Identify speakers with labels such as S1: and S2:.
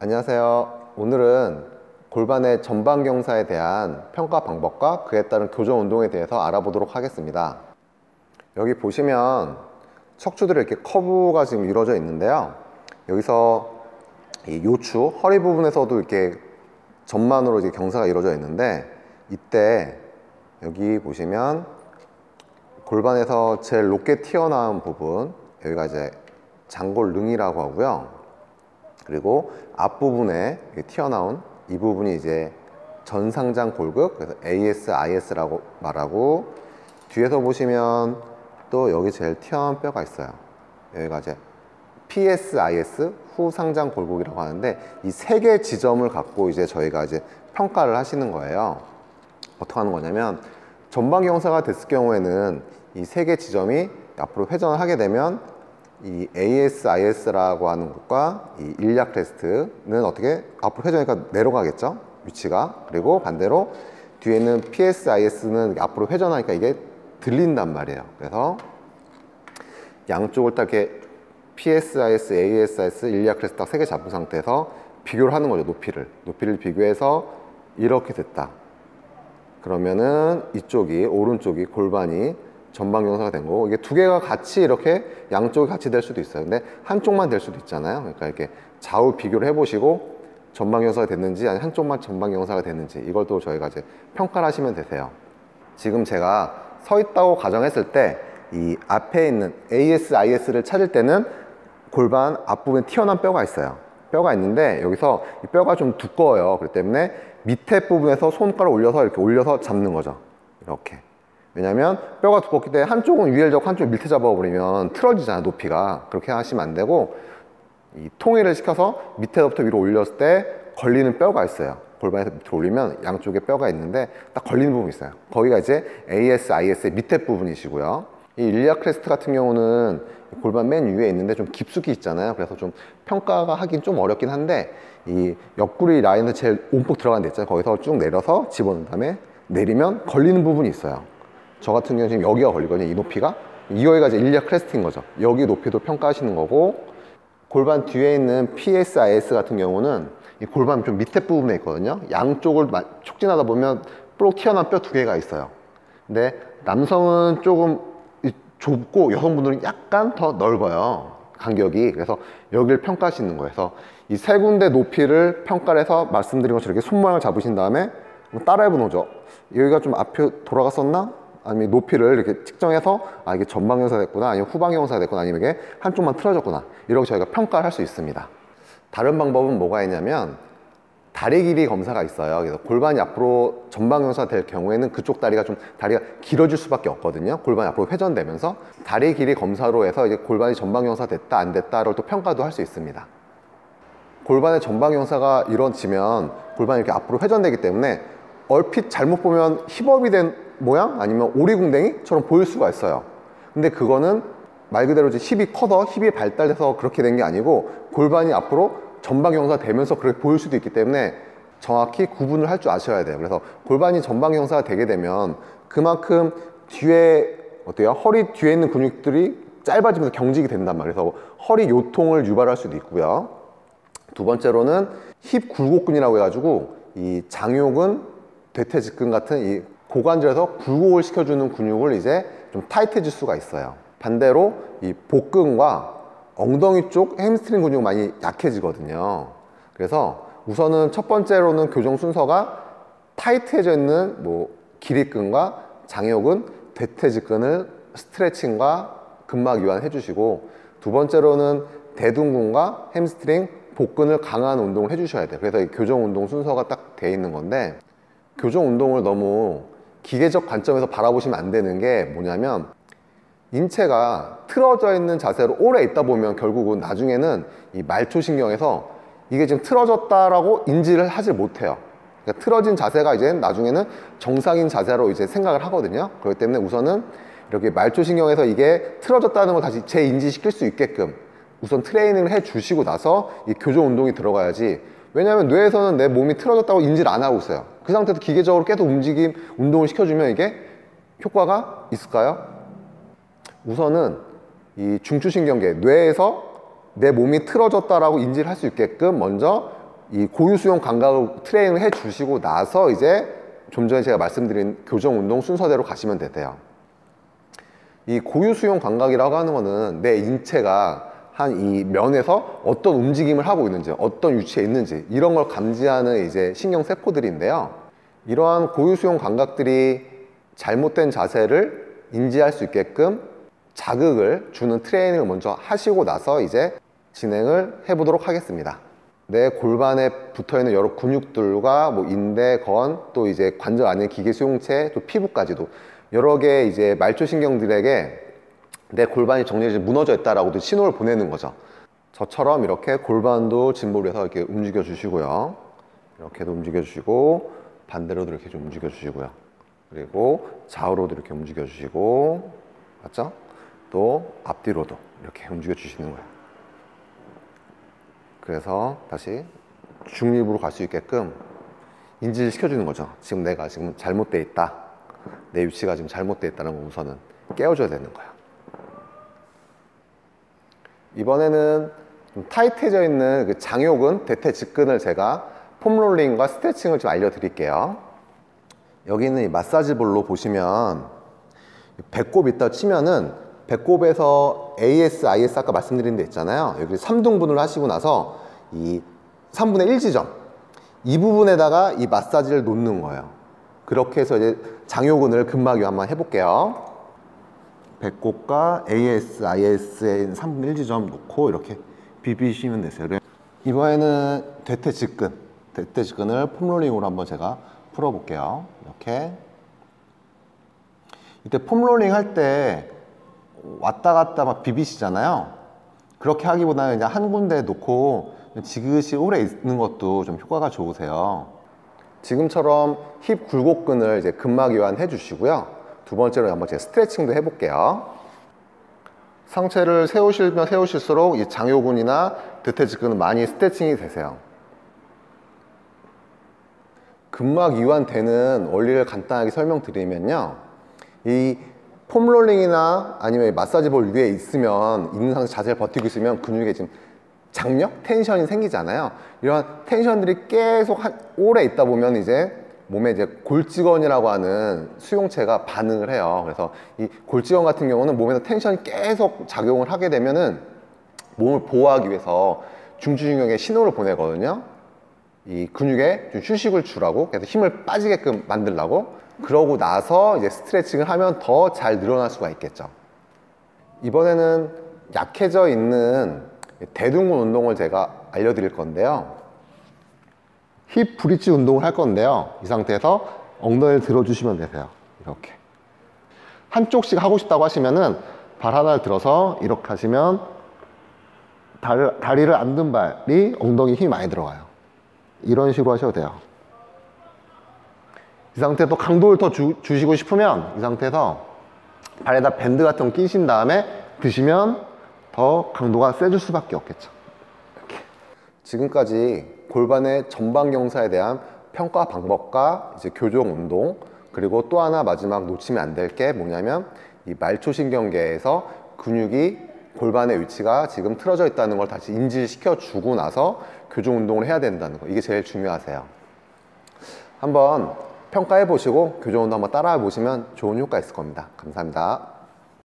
S1: 안녕하세요. 오늘은 골반의 전방 경사에 대한 평가 방법과 그에 따른 교정 운동에 대해서 알아보도록 하겠습니다. 여기 보시면 척추들이 이렇게 커브가 지금 이루어져 있는데요. 여기서 이 요추, 허리 부분에서도 이렇게 전만으로 이제 경사가 이루어져 있는데, 이때 여기 보시면 골반에서 제일 높게 튀어나온 부분, 여기가 이제 장골릉이라고 하고요. 그리고 앞부분에 튀어나온 이 부분이 이제 전상장 골극, 그래서 AS, IS라고 말하고, 뒤에서 보시면 또 여기 제일 튀어나온 뼈가 있어요. 여기가 이제 PS, IS, 후상장 골극이라고 하는데, 이 세 개의 지점을 갖고 이제 저희가 이제 평가를 하시는 거예요. 어떻게 하는 거냐면, 전방 경사가 됐을 경우에는 이 세 개 지점이 앞으로 회전을 하게 되면 이 AS, IS라고 하는 것과 이 일리악 크레스트는 어떻게 앞으로 회전하니까 내려가겠죠, 위치가. 그리고 반대로 뒤에 있는 PS, IS는 앞으로 회전하니까 이게 들린단 말이에요. 그래서 양쪽을 딱 이렇게 PS, IS, AS, IS, 일리악 크레스트 딱 세 개 잡은 상태에서 비교를 하는 거죠. 높이를 비교해서 이렇게 됐다. 그러면은 이쪽이, 오른쪽이 골반이 전방 경사가 된 거고, 이게 두 개가 같이 이렇게 양쪽이 같이 될 수도 있어요. 근데 한쪽만 될 수도 있잖아요. 그러니까 이렇게 좌우 비교를 해보시고 전방 경사가 됐는지, 아니 한쪽만 전방 경사가 됐는지, 이걸 또 저희가 이제 평가를 하시면 되세요. 지금 제가 서 있다고 가정했을 때 이 앞에 있는 AS, IS를 찾을 때는 골반 앞부분에 튀어나온 뼈가 있어요. 뼈가 있는데 여기서 이 뼈가 좀 두꺼워요. 그렇기 때문에 밑에 부분에서 손가락을 올려서 이렇게 올려서 잡는 거죠. 이렇게. 왜냐면 뼈가 두껍기 때문에 한쪽은 위를 잡고 한쪽은 밑에 잡아버리면 틀어지잖아요, 높이가. 그렇게 하시면 안 되고, 이 통일을 시켜서 밑에서부터 위로 올렸을 때 걸리는 뼈가 있어요. 골반에서 밑으로 올리면 양쪽에 뼈가 있는데 딱 걸리는 부분이 있어요. 거기가 이제 AS, IS의 밑에 부분이시고요. 이 일리악 크레스트 같은 경우는 골반 맨 위에 있는데 좀 깊숙이 있잖아요. 그래서 좀 평가가 하긴 좀 어렵긴 한데, 이 옆구리 라인은 제일 움푹 들어간 데 있잖아요. 거기서 쭉 내려서 집어넣은 다음에 내리면 걸리는 부분이 있어요. 저 같은 경우는 지금 여기가 걸리거든요. 이 높이가. 여기가 이제 일리악 크레스트인 거죠. 여기 높이도 평가하시는 거고, 골반 뒤에 있는 PS, IS 같은 경우는 이 골반 좀 밑에 부분에 있거든요. 양쪽을 촉진하다 보면 뾰록 튀어나온 뼈 두 개가 있어요. 근데 남성은 조금 좁고 여성분들은 약간 더 넓어요, 간격이. 그래서 여기를 평가하시는 거예요. 그래서 이 세 군데 높이를 평가를 해서 말씀드린 것처럼 이렇게 손모양을 잡으신 다음에 따라해 보는 거죠. 여기가 좀 앞에 돌아갔었나? 아니면 높이를 이렇게 측정해서 아, 이게 전방 경사가 됐구나, 아니면 후방 경사가 됐구나, 아니면 이게 한쪽만 틀어졌구나, 이렇게 저희가 평가를 할 수 있습니다. 다른 방법은 뭐가 있냐면 다리 길이 검사가 있어요. 그래서 골반이 앞으로 전방 경사가 될 경우에는 그쪽 다리가 좀 다리가 길어질 수밖에 없거든요. 골반이 앞으로 회전되면서 다리 길이 검사로 해서 이제 골반이 전방 경사 됐다 안 됐다를 또 평가도 할 수 있습니다. 골반의 전방 경사가 이루어지면 골반이 이렇게 앞으로 회전되기 때문에 얼핏 잘못 보면 힙업이 된 모양, 아니면 오리궁뎅이처럼 보일 수가 있어요. 근데 그거는 말 그대로 이제 힙이 커서 힙이 발달돼서 그렇게 된 게 아니고, 골반이 앞으로 전방 경사 되면서 그렇게 보일 수도 있기 때문에 정확히 구분을 할 줄 아셔야 돼요. 그래서 골반이 전방 경사가 되게 되면 그만큼 뒤에 어때요? 허리 뒤에 있는 근육들이 짧아지면서 경직이 된단 말이에요. 그래서 허리 요통을 유발할 수도 있고요. 두 번째로는 힙 굴곡근이라고 해가지고 이 장요근, 대퇴직근 같은 이 고관절에서 굴곡을 시켜주는 근육을 이제 좀 타이트해질 수가 있어요. 반대로 이 복근과 엉덩이 쪽 햄스트링 근육이 많이 약해지거든요. 그래서 우선은 첫 번째로는 교정 순서가 타이트해져 있는 기립근과 장요근, 대퇴직근을 스트레칭과 근막 이완 해주시고, 두 번째로는 대둔근과 햄스트링, 복근을 강한 운동을 해주셔야 돼요. 그래서 이 교정 운동 순서가 딱 돼 있는 건데, 교정 운동을 너무 기계적 관점에서 바라보시면 안 되는 게 뭐냐면, 인체가 틀어져 있는 자세로 오래 있다 보면 결국은 나중에는 이 말초신경에서 이게 지금 틀어졌다라고 인지를 하지 못해요. 그러니까 틀어진 자세가 이제 나중에는 정상인 자세로 이제 생각을 하거든요. 그렇기 때문에 우선은 이렇게 말초신경에서 이게 틀어졌다는 걸 다시 재인지시킬 수 있게끔 우선 트레이닝을 해 주시고 나서 이 교정 운동이 들어가야지. 왜냐하면 뇌에서는 내 몸이 틀어졌다고 인지를 안 하고 있어요. 그 상태에서 기계적으로 계속 운동을 시켜주면 이게 효과가 있을까요? 우선은 이 중추신경계, 뇌에서 내 몸이 틀어졌다라고 인지를 할 수 있게끔 먼저 이 고유 수용 감각을 트레이닝을 해 주시고 나서 이제 좀 전에 제가 말씀드린 교정 운동 순서대로 가시면 되세요. 이 고유 수용 감각이라고 하는 거는 내 인체가 한 이 면에서 어떤 움직임을 하고 있는지, 어떤 위치에 있는지 이런 걸 감지하는 이제 신경 세포들인데요. 이러한 고유 수용 감각들이 잘못된 자세를 인지할 수 있게끔 자극을 주는 트레이닝을 먼저 하시고 나서 이제 진행을 해보도록 하겠습니다. 내 골반에 붙어있는 여러 근육들과 뭐 인대, 건, 또 이제 관절 안에 기계 수용체, 또 피부까지도 여러 개의 이제 말초신경들에게 내 골반이 정리해서 무너져 있다라고도 신호를 보내는 거죠. 저처럼 이렇게 골반도 진보를 해서 이렇게 움직여 주시고요. 이렇게도 움직여 주시고, 반대로도 이렇게 좀 움직여 주시고요. 그리고 좌우로도 이렇게 움직여 주시고, 맞죠? 또 앞뒤로도 이렇게 움직여 주시는 거예요. 그래서 다시 중립으로 갈 수 있게끔 인지를 시켜주는 거죠. 지금 내가 지금 잘못되어 있다. 내 위치가 지금 잘못되어 있다는 걸 우선은 깨워줘야 되는 거야. 이번에는 좀 타이트해져 있는 그 장요근, 대퇴직근을 제가 폼롤링과 스트레칭을 좀 알려드릴게요. 여기 있는 이 마사지 볼로 보시면 배꼽 있다 치면은 배꼽에서 AS, IS 아까 말씀드린 데 있잖아요. 여기 3등분을 하시고 나서 이 3분의 1 지점 이 부분에다가 이 마사지를 놓는 거예요. 그렇게 해서 이제 장요근을 근막이 한번 해볼게요. 배꼽과 AS, IS에 있는 3분의 1 지점 놓고 이렇게 비비시면 되세요. 이번에는 대퇴직근을 폼롤링으로 한번 제가 풀어볼게요. 이렇게. 이때 폼롤링 할 때 왔다 갔다 막 비비시잖아요. 그렇게 하기보다는 그냥 한 군데 놓고 지그시 오래 있는 것도 좀 효과가 좋으세요. 지금처럼 힙 굴곡근을 이제 근막 이완 해주시고요. 두 번째로 한번 제가 스트레칭도 해볼게요. 상체를 세우시면 세우실수록 이 장요근이나 대퇴직근은 많이 스트레칭이 되세요. 근막 이완되는 원리를 간단하게 설명드리면요. 이 폼롤링이나 아니면 마사지 볼 위에 있으면 있는 상태 자세를 버티고 있으면 근육에 지금 장력, 텐션이 생기잖아요. 이런 텐션들이 계속 오래 있다 보면 이제 몸에 이제 골직원이라고 하는 수용체가 반응을 해요. 그래서 이 골직원 같은 경우는 몸에서 텐션이 계속 작용을 하게 되면은 몸을 보호하기 위해서 중추신경에 신호를 보내거든요. 이 근육에 좀 휴식을 주라고, 그래서 힘을 빠지게끔 만들라고. 그러고 나서 이제 스트레칭을 하면 더 잘 늘어날 수가 있겠죠. 이번에는 약해져 있는 대둔근 운동을 제가 알려드릴 건데요. 힙 브릿지 운동을 할 건데요. 이 상태에서 엉덩이를 들어주시면 되세요. 이렇게. 한쪽씩 하고 싶다고 하시면은 발 하나를 들어서 이렇게 하시면 다리를 안 든 발이 엉덩이에 힘이 많이 들어가요. 이런 식으로 하셔도 돼요. 이 상태에서 강도를 더 주시고 싶으면 이 상태에서 발에다 밴드 같은 거 끼신 다음에 드시면 더 강도가 세질 수밖에 없겠죠. 이렇게. 지금까지 골반의 전방 경사에 대한 평가 방법과 이제 교정 운동, 그리고 또 하나 마지막 놓치면 안 될 게 뭐냐면 이 말초신경계에서 근육이 골반의 위치가 지금 틀어져 있다는 걸 다시 인지시켜 주고 나서 교정 운동을 해야 된다는 거, 이게 제일 중요하세요. 한번 평가해 보시고 교정 운동 한번 따라해 보시면 좋은 효과 있을 겁니다. 감사합니다.